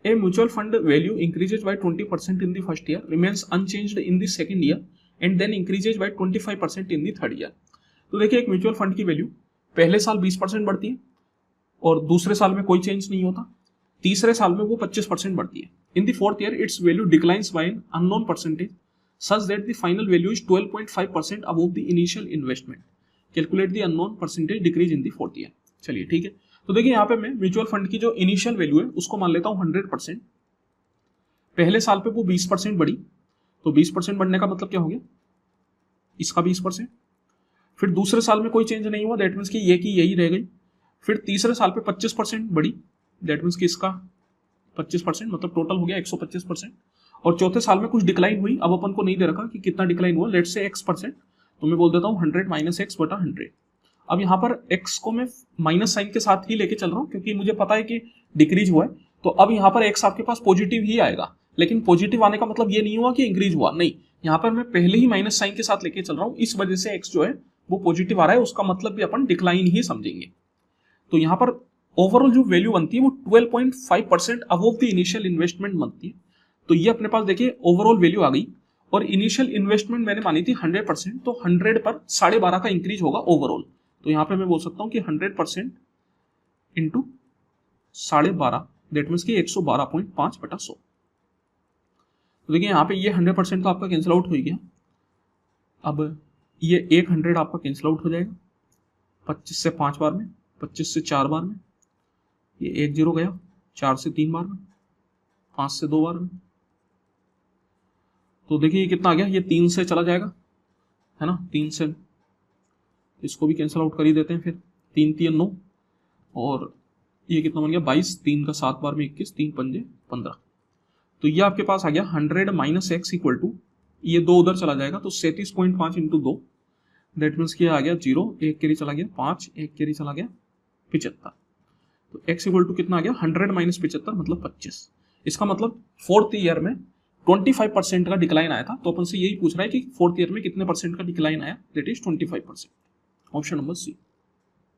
A mutual fund value increases by 20% in the first year, remains unchanged in the second year, and then increases by 25% in the third year. तो देखिए एक mutual fund की value पहले साल 20% बढ़ती है और दूसरे साल में कोई चेंज नहीं होता, तीसरे साल में वो 25% बढ़ती है. In the fourth year its value declines by an unknown percentage such that the final value is 12.5% above the initial investment. Calculate the unknown percentage decrease in the fourth year. चलिए ठीक है, तो देखिए यहाँ पे मैं म्यूचुअल फंड की जो इनिशियल वैल्यू है उसको मान लेता हूँ 100%. पहले साल पे वो 20% बढ़ी, तो 20% बढ़ने का मतलब क्या हो गया, इसका 20%. फिर दूसरे साल में कोई चेंज नहीं हुआ, दैट मीन्स कि ये की यही रह गई. फिर तीसरे साल पे 25% बढ़ी, दैट मीन्स कि इसका 25%, मतलब टोटल हो गया 125%. और चौथे साल में कुछ डिक्लाइन हुई, अब अपन को नहीं दे रखा कि कितना डिक्लाइन हुआ, लेट्स से x%, तो मैं बोल देता हूँ 100 माइनस एक्स बटा 100. अब यहाँ पर x को मैं माइनस साइन के साथ ही लेके चल रहा हूँ क्योंकि मुझे पता है कि डिक्रीज हुआ है. तो अब यहाँ पर x आपके पास पॉजिटिव ही आएगा, लेकिन पॉजिटिव आने का मतलब ये नहीं हुआ कि इंक्रीज हुआ, नहीं, यहाँ पर मैं पहले ही माइनस साइन के साथ लेके चल रहा हूँ, इस वजह से x जो है वो पॉजिटिव आ रहा है, उसका मतलब भी अपन डिक्लाइन ही समझेंगे. तो यहाँ पर ओवरऑल जो वैल्यू बनती है वो 12.5% अबव द इनिशियल इन्वेस्टमेंट बनती है. तो ये अपने पास देखिए ओवरऑल वैल्यू आ गई, और इनिशियल इन्वेस्टमेंट मैंने मानी थी 100%, तो 100 पर 12.5 का इंक्रीज होगा ओवरऑल. तो यहाँ पे मैं बोल सकता हूँ कि 100% इंटू 12.5, दैट मीन्स कि 112.5 बटा 100. तो देखिए यहाँ पे ये 100% तो आपका कैंसिल आउट हो गया. अब ये 100 आपका कैंसिल आउट हो जाएगा 25 से 5 बार में, 25 से 4 बार में, ये 1 0 गया, 4 से 3 बार में, 5 से 2 बार में. तो देखिए ये कितना आ गया, ये 3 से चला जाएगा, है ना, 3 से, इसको भी कैंसिल आउट कर ही देते हैं. फिर 3 3 9, और ये कितना बन गया 22, 3 का 7 बार में 21, 3 पंजे 15. तो ये आपके पास आ गया 100 माइनस एक्स इक्वल टू, ये 2 उधर चला जाएगा तो 37.5 इंटू 2, दैट मीन्स कि आ गया 0, 1 कैरी चला गया 5, 1 कैरी चला गया 75. तो x इक्वल टू कितना आ गया 100 माइनस 75 मतलब 25. इसका मतलब फोर्थ ईयर में 25% का डिक्लाइन आया था, तो अपन से यही पूछ रहा है कि फोर्थ ईयर में कितने परसेंट का डिक्लाइन आया, that is 25%. Option number C.